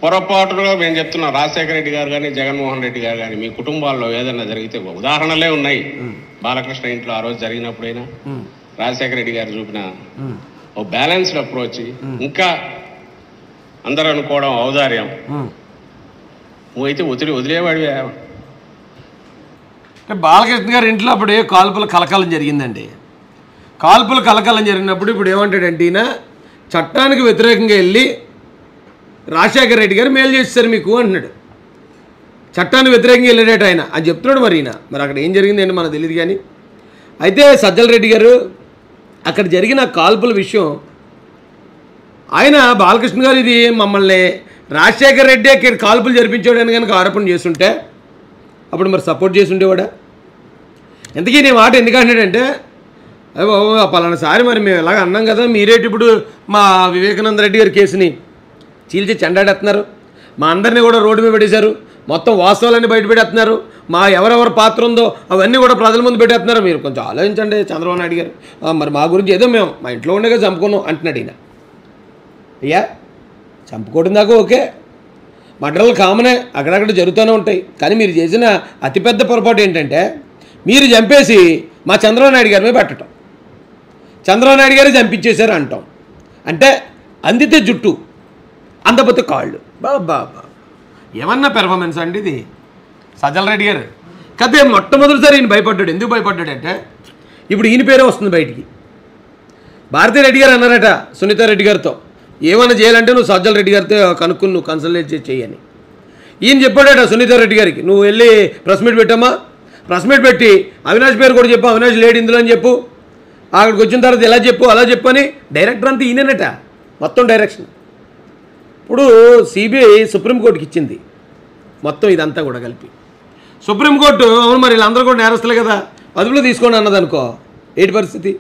పొరపాటులో మేము చెప్తున్నాం, రాజశేఖర రెడ్డి గారు కానీ జగన్మోహన్ రెడ్డి గారు కానీ మీ కుటుంబాల్లో ఏదైనా జరిగితే ఉదాహరణలే ఉన్నాయి. బాలకృష్ణ ఇంట్లో ఆ రోజు జరిగినప్పుడైనా రాజశేఖర రెడ్డి గారు చూపిన ఓ బ్యాలెన్స్డ్ అప్రోచ్, ఇంకా అందరూ అనుకోవడం ఔదార్యం, నువ్వైతే వదిలేవాడివే. బాలకృష్ణ గారి ఇంట్లో అప్పుడు కాల్పుల కలకాలం జరిగిందండి. కాల్పుల కలకాలం జరిగినప్పుడు ఇప్పుడు ఏమంటాడంటే ఈయన చట్టానికి వ్యతిరేకంగా వెళ్ళి రాజశేఖర రెడ్డి గారు మేలు చేస్తారు మీకు అంటున్నాడు. చట్టానికి వ్యతిరేకంగా వెళ్ళాడట ఆయన అని చెప్తున్నాడు. మరి ఈయన మరి అక్కడ ఏం జరిగింది ఏంటి మనకు తెలియదు. కానీ అయితే సజ్జల రెడ్డి గారు అక్కడ జరిగిన కాల్పుల విషయం ఆయన బాలకృష్ణ గారు ఇది మమ్మల్ని రాజశేఖర రెడ్డి ఇక్కడ కాల్పులు జరిపించాడని కనుక ఆరోపణ చేస్తుంటే అప్పుడు మరి సపోర్ట్ చేసి ఉండేవాడా? ఎందుకీ నేను మాట ఎందుకంటాడంటే పలానాసారి మరి మేము ఎలాగ అన్నాం కదా, మీరేటి ఇప్పుడు మా వివేకానంద రెడ్డి గారి కేసుని చీల్చి చెండాడేస్తున్నారు, మా అందరినీ కూడా రోడ్డు మీద పెట్టేశారు, మొత్తం వాస్తవాలన్నీ బయట పెట్టేస్తున్నారు, మా ఎవరెవరి పాత్ర ఉందో అవన్నీ కూడా ప్రజల ముందు పెట్టేస్తున్నారు, మీరు కొంచెం ఆలోచించండి చంద్రబాబు నాయుడు గారు, మరి మా గురించి ఏదో మేము మా ఇంట్లో ఉండగా చంపుకున్నాం అంటున్నాడు ఈయన. అయ్యా చంపుకోవడం దాకా ఓకే, మర్డర్లు కామనే అక్కడక్కడ జరుగుతూనే ఉంటాయి. కానీ మీరు చేసిన అతిపెద్ద పొరపాటు ఏంటంటే మీరు చంపేసి మా చంద్రబాబు నాయుడు గారి మీద పెట్టడం, చంద్రబాబు నాయుడు గారు చంపించేశారు అంటాం. అంటే అందితే జుట్టు అందపోతే కాళ్ళు. బాబా ఏమన్నా పెర్ఫార్మెన్స్ అండి ఇది సజ్జల రెడ్డి గారు. కదే మొట్టమొదటిసారి ఈయన భయపడ్డాడు. ఎందుకు భయపడ్డాడంటే ఇప్పుడు ఈయన పేరే వస్తుంది బయటికి. భారతీ రెడ్డి గారు అన్నారట సునీతారెడ్డి గారితో, ఏమైనా చేయాలంటే నువ్వు సజ్జల రెడ్డి గారితో కనుక్కుని నువ్వు కన్సల్టేట్ చేయని. ఈయన చెప్పాడట సునీతారెడ్డి గారికి, నువ్వు వెళ్ళి ప్రెస్ మీట్ పెట్టమ్మా, ప్రెస్ మీట్ పెట్టి అవినాష్ పేరు కూడా చెప్పు, అవినాష్ లేడు ఇందులో అని చెప్పు, అక్కడికి వచ్చిన తర్వాత ఎలా చెప్పు అలా చెప్పు అని. డైరెక్టర్ అంతా ఈయనట మొత్తం డైరెక్షన్. ఇప్పుడు సిబిఐ సుప్రీంకోర్టుకి ఇచ్చింది మొత్తం ఇదంతా కూడా కలిపి. సుప్రీంకోర్టు అవును మరి వీళ్ళందరూ కూడా నేరస్తులే కదా అదుపులో తీసుకోండి అన్నది అనుకో, ఏంటి పరిస్థితి?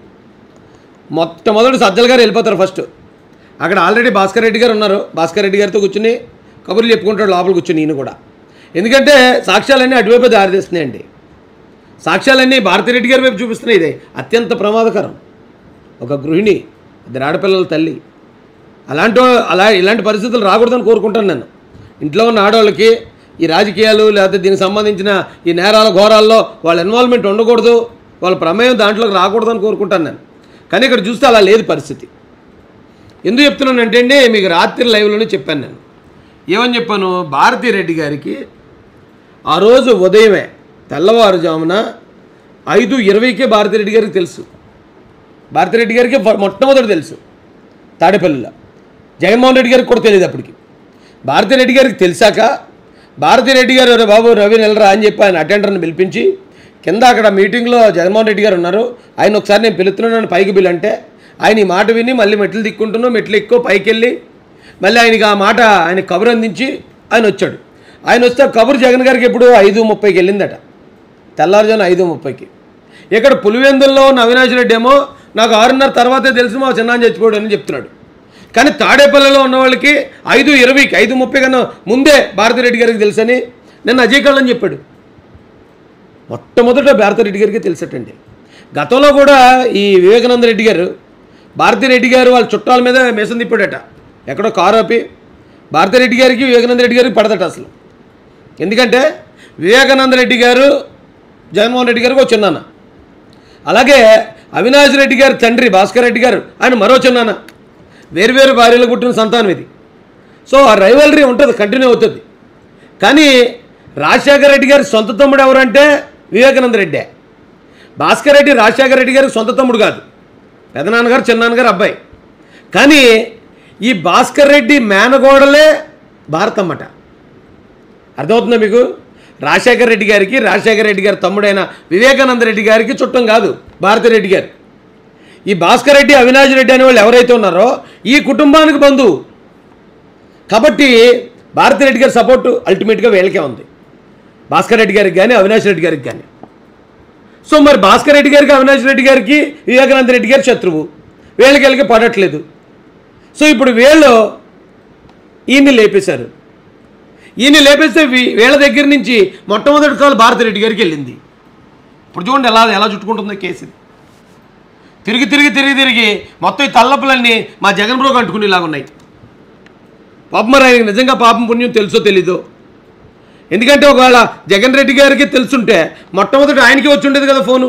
మొట్టమొదటి సజ్జల గారు వెళ్ళిపోతారు ఫస్ట్. అక్కడ ఆల్రెడీ భాస్కర్ రెడ్డి గారు ఉన్నారు, భాస్కర్ రెడ్డి గారితో కూర్చుని కబుర్లు చెప్పుకుంటాడు లోపల కూర్చుని ఈయన కూడా. ఎందుకంటే సాక్ష్యాలన్నీ అటువైపు దారితీస్తున్నాయండి, సాక్ష్యాలన్నీ భారతిరెడ్డి గారి వైపు చూపిస్తున్నాయి. ఇదే అత్యంత ప్రమాదకరం. ఒక గృహిణి, ఇద్దరు ఆడపిల్లల తల్లి, ఇలాంటి పరిస్థితులు రాకూడదని కోరుకుంటాను నేను. ఇంట్లో ఉన్న ఆడవాళ్ళకి ఈ రాజకీయాలు లేకపోతే దీనికి సంబంధించిన ఈ నేరాల ఘోరాల్లో వాళ్ళ ఇన్వాల్వ్మెంట్ ఉండకూడదు, వాళ్ళ ప్రమేయం దాంట్లోకి రాకూడదని కోరుకుంటాను నేను. కానీ ఇక్కడ చూస్తే అలా లేదు పరిస్థితి. ఎందుకు చెప్తున్నానంటే అండి, మీకు రాత్రి లైవ్లోనే చెప్పాను నేను. ఏమని చెప్పాను? భారతిరెడ్డి గారికి ఆ రోజు ఉదయమే తెల్లవారుజామున 5:20కే భారతిరెడ్డి గారికి తెలుసు. భారతిరెడ్డి గారికి మొట్టమొదటి తెలుసు తాడేపల్లిలో. జగన్మోహన్ రెడ్డి గారికి కూడా తెలియదు అప్పటికి. భారతిరెడ్డి గారికి తెలిసాక భారతిరెడ్డి గారు అరే బాబు రవి నెలరా అని చెప్పి ఆయన అటెండర్ని పిలిపించి కింద అక్కడ మీటింగ్లో జగన్మోహన్ రెడ్డి గారు ఉన్నారు, ఆయన ఒకసారి నేను పిలుస్తున్నాను పైకి బిల్ అంటే ఆయన ఈ మాట విని మళ్ళీ మెట్లు దిక్కుంటున్నావు, మెట్లు ఎక్కువ పైకి వెళ్ళి మళ్ళీ ఆయనకి ఆ మాట ఆయన కబురు అందించి ఆయన వచ్చాడు. ఆయన వస్తే కబురు జగన్ గారికి ఎప్పుడు 5:30కి వెళ్ళిందట, తెల్లారుజామున 5:30కి. ఇక్కడ పులివెందుల్లో ఉన్న అవినాష్ రెడ్డి ఏమో నాకు 6:30 తర్వాతే తెలుసు మా చిన్నాన్ని చచ్చిపోయాడు అని చెప్తున్నాడు. కానీ తాడేపల్లిలో ఉన్న వాళ్ళకి 5:20కి 5:30 కన్నా ముందే భారతిరెడ్డి గారికి తెలుసని నేను అజయ్ కళ్ళని చెప్పాడు. మొట్టమొదట భారతిరెడ్డి గారికి తెలిసటండి. గతంలో కూడా ఈ వివేకానంద రెడ్డి గారు భారతిరెడ్డి గారు వాళ్ళ చుట్టాల మీద మేసం తిప్పాడట. ఎక్కడో కారు ఆపి భారతిరెడ్డి గారికి వివేకానంద రెడ్డి గారికి పడదట అసలు. ఎందుకంటే వివేకానంద రెడ్డి గారు జగన్మోహన్ రెడ్డి గారికి ఒక చిన్నాన్న, అలాగే అవినాష్ రెడ్డి గారి తండ్రి భాస్కర్ రెడ్డి గారు ఆయన మరో చిన్నాన్న, వేరువేరు భార్యలు పుట్టిన సంతానం ఇది. సో ఆ రైవలరీ ఉంటుంది, కంటిన్యూ అవుతుంది. కానీ రాజశేఖర రెడ్డి గారి సొంత తమ్ముడు ఎవరంటే వివేకానంద రెడ్డే. భాస్కర్ రెడ్డి రాజశేఖర రెడ్డి గారికి సొంత తమ్ముడు కాదు, పెదనాన్నగారు చిన్నాన్నగారు అబ్బాయి. కానీ ఈ భాస్కర్ రెడ్డి మేనగోడలే భారతమ్మట. అర్థమవుతుందా మీకు? రాజశేఖర రెడ్డి గారికి రాజశేఖర రెడ్డి గారి తమ్ముడైన వివేకానంద రెడ్డి గారికి చుట్టం కాదు భారతిరెడ్డి గారు. ఈ భాస్కర్ రెడ్డి అవినాష్ రెడ్డి అనే వాళ్ళు ఎవరైతే ఉన్నారో ఈ కుటుంబానికి బంధువు. కాబట్టి భారతిరెడ్డి గారి సపోర్టు అల్టిమేట్గా వీళ్ళకే ఉంది, భాస్కర్ రెడ్డి గారికి కానీ అవినాష్ రెడ్డి గారికి కానీ. సో మరి భాస్కర్ రెడ్డి గారికి అవినాష్ రెడ్డి గారికి వివేకానంద రెడ్డి గారి శత్రువు, వీళ్ళకి పడట్లేదు. సో ఇప్పుడు వీళ్ళు ఈయన్ని లేపేశారు. ఈయన్ని లేపేస్తే వీళ్ళ దగ్గర నుంచి మొట్టమొదటి కాలు భారతిరెడ్డి గారికి వెళ్ళింది. ఇప్పుడు చూడండి ఎలా చుట్టుకుంటుందో కేసు. తిరిగి మొత్తం ఈ తల్లపులన్నీ మా జగన్ బ్రోకి అంటుకునేలాగా ఉన్నాయి. పాపం మరి ఆయనకి నిజంగా పాపం పుణ్యం తెలుసో తెలీదో. ఎందుకంటే ఒకవేళ జగన్ రెడ్డి గారికి తెలుసుంటే మొట్టమొదటి ఆయనకి వచ్చి ఉండేది కదా ఫోను.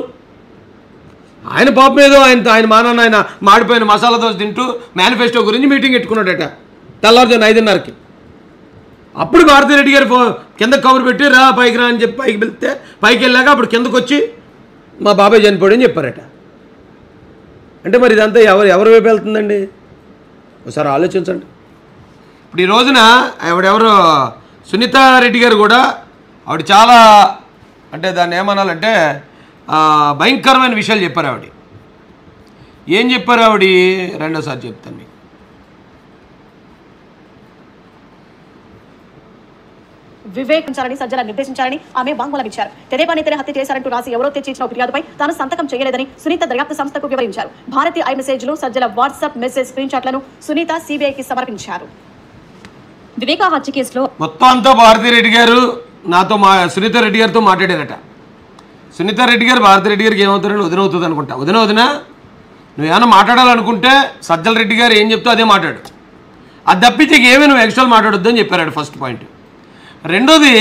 ఆయన పాపం ఏదో ఆయన మానాన్న ఆయన మాడిపోయిన మసాలా దోశ తింటూ మేనిఫెస్టో గురించి మీటింగ్ పెట్టుకున్నాడట తెల్లారుజామున 5:30కి. అప్పుడు భారతిరెడ్డి గారు కింద కబురు పెట్టి రా పైకి రా అని చెప్పి పైకి వెళ్తే పైకి వెళ్ళాక అప్పుడు కిందకు వచ్చి మా బాబాయ్ చనిపోయాడని చెప్పారట. అంటే మరి ఇదంతా ఎవరి వైపు వెళ్తుందండి? ఒకసారి ఆలోచించండి. ఇప్పుడు ఈ రోజున ఎవరెవరో సునీతారెడ్డి గారు కూడా ఆవిడ చాలా అంటే దాన్ని ఏమనాలంటే భయంకరమైన విషయాలు చెప్పారు ఆవిడ. ఏం చెప్పారు ఆవిడ రెండోసారి చెప్తాను మీకు. వివేకించాలని సజ్జల నిర్దేశించాలని ఆమె వాంగ్మూలం ఇచ్చారు. తెదేపా నేతనే హత్య చేశారంటూ రాసి ఎవరో తెచ్చి ఇచ్చిన ఫిర్యాదుపై తాను సంతకం చేయలేదని సునీత దర్యాప్తు సంస్థకు వివరించారు. భారతీయ ఐ మెసేజ్లు సజ్జల వాట్సాప్ మెసేజ్ స్క్రీన్ షాట్లను సునీత సిబిఐకి సమర్పించారు. వివేక హత్య కేసులో మొత్తం అంతా భారతిరెడ్డి గారు నాతో సునీతారెడ్డి గారితో మాట్లాడారట. సునీతారెడ్డి గారు భారతిరెడ్డి గారికి ఏమవుతారని వదినవుతుంది అనుకుంటా. వదిన నువ్వేమైనా మాట్లాడాలనుకుంటే సజ్జల రెడ్డి గారు ఏం చెప్తా అదే మాట్లాడు, అది తప్పించి ఏమీ నువ్వు ఎక్స్ట్రా మాట్లాడొద్దు అని చెప్పారు ఫస్ట్ పాయింట్. రెండోది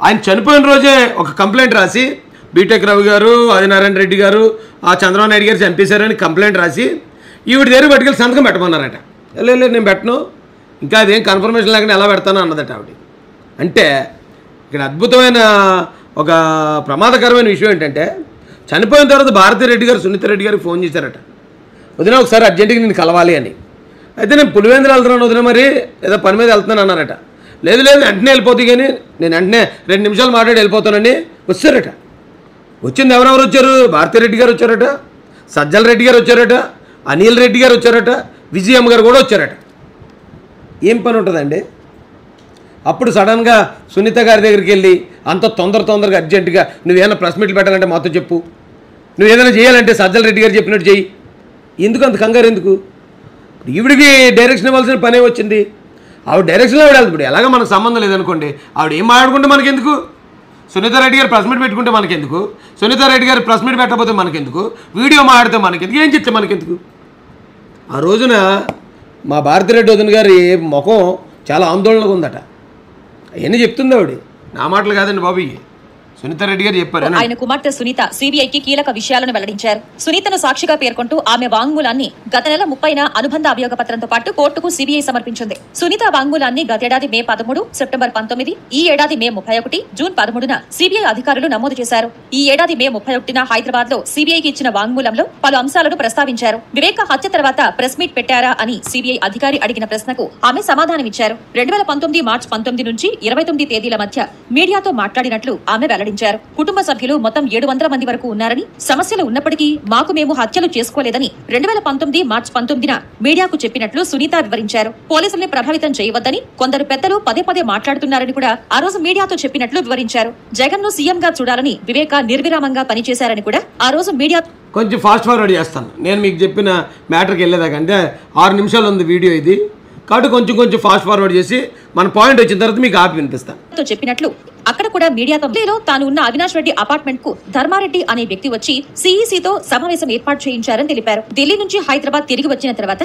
ఆయన చనిపోయిన రోజే ఒక కంప్లైంట్ రాసి బీటెక్ రవి గారు ఆదినారాయణ రెడ్డి గారు చంద్రబాబు నాయుడు గారు చంపేశారని కంప్లైంట్ రాసి ఈవిడ దగ్గర పట్టుకెళ్ళి సంతకం పెట్టమన్నారట. లేదు నేను పెట్టను, ఇంకా అదేం కన్ఫర్మేషన్ లేకుండా ఎలా పెడతానో అన్నదట ఆవిడ. అంటే ఇక్కడ అద్భుతమైన ఒక ప్రమాదకరమైన విషయం ఏంటంటే చనిపోయిన తర్వాత భారతిరెడ్డి గారు సునీతారెడ్డి గారికి ఫోన్ చేశారట, వదిన ఒకసారి అర్జెంటుగా నేను కలవాలి అని. అయితే నేను పులివెందులు వెళ్తున్నాను వదిన, మరి ఏదో పని మీద వెళ్తున్నాను అన్నారట. లేదు వెంటనే వెళ్ళిపోతుంది, కానీ నేను వెంటనే 2 నిమిషాలు మాట్లాడి వెళ్ళిపోతానని వచ్చారట. వచ్చింది ఎవరెవరు వచ్చారు? భారతిరెడ్డి గారు వచ్చారట, సజ్జల రెడ్డి గారు వచ్చారట, అనిల్ రెడ్డి గారు వచ్చారట, విజయమ్మ గారు కూడా వచ్చారట. ఏం పని ఉంటుందండి? అప్పుడు సడన్గా సునీత గారి దగ్గరికి వెళ్ళి అంత తొందరగా అర్జెంటుగా నువ్వేమైనా ప్రెస్ మీట్లు పెట్టాలంటే మాతో చెప్పు, నువ్వు ఏదైనా చేయాలంటే సజ్జల రెడ్డి గారు చెప్పినట్టు చెయ్యి, ఎందుకు అంత కంగారు ఎందుకు? ఈవిడికి డైరెక్షన్ ఇవ్వాల్సిన పనే వచ్చింది, ఆవిడ డైరెక్షన్లో ఆవిడ వెళ్తుంది. ఇప్పుడు ఎలాగ మనకు సంబంధం లేదనుకోండి, ఆవిడ ఏం మాట్లాడుకుంటే మనకెందుకు? సునీతారెడ్డి గారు ప్రెస్ మీట్ పెట్టుకుంటే మనకెందుకు? సునీతారెడ్డి గారు ప్రెస్ మీట్ పెట్టకపోతే మనకెందుకు? వీడియో మాట్లాడితే మనకెందుకు? ఏం చెప్తే మనకెందుకు? ఆ రోజున మా భారతిరెడ్డి వదిన గారి ముఖం చాలా ఆందోళనగా ఉందట. అవన్నీ చెప్తుంది ఆవిడ, నా మాటలు కాదండి బాబు, సునీతారెడ్డి గారు చెప్పారు. ఆయన కుమార్తె సునీత సిబిఐకి కీలక విషయాలను వెల్లడించారు. సునీతను సాక్షిగా పేర్కొంటూ ఆమె వాంగ్మూలాన్ని గత నెల 30న అనుబంధ అభియోగ పత్రంతో పాటు కోర్టుకు సిబిఐ సమర్పించింది. సునీత వాంగ్మూలాన్ని గతేడాది మే 13, సెప్టెంబర్ 19, ఈ ఏడాది మే 31, జూన్ 13న సిబిఐ అధికారులు నమోదు చేశారు. ఈ ఏడాది మే 31న హైదరాబాద్ లో సిబిఐకి ఇచ్చిన వాంగ్మూలంలో పలు అంశాలను ప్రస్తావించారు. వివేక హత్య తర్వాత ప్రెస్ మీట్ పెట్టారా అని సిబిఐ అధికారి అడిగిన ప్రశ్నకు ఆమె సమాధానమిచ్చారు. 2019 మార్చి 19 నుంచి 29 తేదీల మధ్య మీడియాతో మాట్లాడినట్లు ఆమె వెల్లడించారు. కుటుంబ సభ్యులు మొత్తం 700 మంది వరకు ఉన్నారని, సమస్యలు ఉన్నప్పటికీ మాకు మేము హత్యలు చేసుకోలేదని 2019 మార్చి 19న మీడియాకు చెప్పినట్లు సునీత వివరించారు. పోలీసుల్ని ప్రభావితం చేయవద్దని కొందరు పెద్దలు పదే మాట్లాడుతున్నారని కూడా ఆ రోజు మీడియాతో చెప్పినట్లు వివరించారు. జగన్ ను సీఎం గా చూడాలని వివేక నిర్విరామంగా పనిచేశారని కూడా ఆ రోజు మీడియా. కొంచెం ఫాస్ట్ ఫార్వర్డ్ చేస్తాను, నేను మీకు చెప్పిన మ్యాటర్కి వెళ్ళేదాకంటే 6 నిమిషాలు ఉంది వీడియో ఇది, కాబట్టి కొంచెం ఫాస్ట్ ఫార్వర్డ్ చేసి మన పాయింట్ వచ్చిన తర్వాత మీకు ఆపి వినిపిస్తాను. చెప్పినట్లు అక్కడ కూడా మీడియాతో తాను ఉన్న అవినాష్ రెడ్డి అపార్ట్మెంట్ కు ధర్మారెడ్డి అనే వ్యక్తి వచ్చి సిఈసితో సమావేశం ఏర్పాటు చేయించారని తెలిపారు. ఢిల్లీ నుంచి హైదరాబాద్ తిరిగి వచ్చిన తర్వాత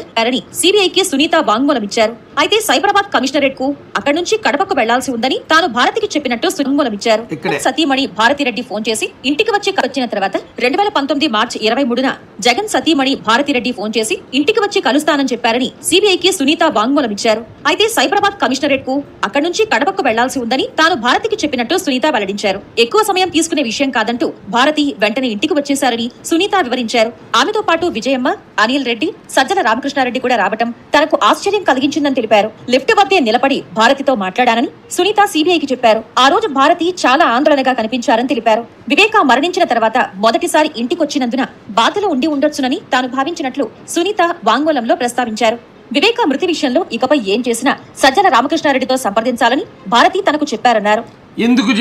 సిబిఐకి సునీత వాంగ్మూలం ఇచ్చారు. అయితే సైబరాబాద్ కమిషనరేట్ కు అక్కడి నుంచి కడపకు వెళ్లాల్సి ఉందని తాను భారతికి చెప్పినట్టు వాంగ్మూలం ఇచ్చారు. సతీమణి భారతిరెడ్డి ఫోన్ చేసి ఇంటికి వచ్చిన తర్వాత 2019 మార్చి 23న జగన్ సతీమణి భారతిరెడ్డి ఫోన్ చేసి ఇంటికి వచ్చి కలుస్తానని చెప్పారని సిబిఐకి సునీత వాంగ్మూలం ఇచ్చారు. అయితే సైబరాబాద్ కమిషనరేట్ కు అక్కడి నుంచి కడపకు వెళ్లాల్సి ఉందని తాను భారతికి చెప్పినట్టు సునీత వెల్లడించారు. ఎక్కువ సమయం తీసుకునే విషయం కాదంటూ భారతి వెంటనే ఇంటికి వచ్చేశారని సునీత వివరించారు. ఆమెతో పాటు విజయమ్మ, అనిల్ రెడ్డి, సజ్జల రామకృష్ణారెడ్డి కూడా రావటం తనకు ఆశ్చర్యం కలిగించిందని తెలిపారు. లిఫ్ట్ వద్దే నిలబడి భారతితో మాట్లాడానని సునీత సిబిఐకి చెప్పారు. ఆ రోజు భారతి చాలా ఆందోళనగా కనిపించారని తెలిపారు. వివేక మరణించిన తర్వాత మొదటిసారి ఇంటికొచ్చినందున బాధలో ఉండి ఉండొచ్చునని తాను భావించినట్లు సునీత వాంగ్మూలంలో ప్రస్తావించారు. వివేక మృతి విషయంలో ఇకపై ఏం చేసినా సజ్జల రామకృష్ణారెడ్డితో సంప్రదించాలని భారతి తనకు చెప్పారన్నారు. ఎందుకు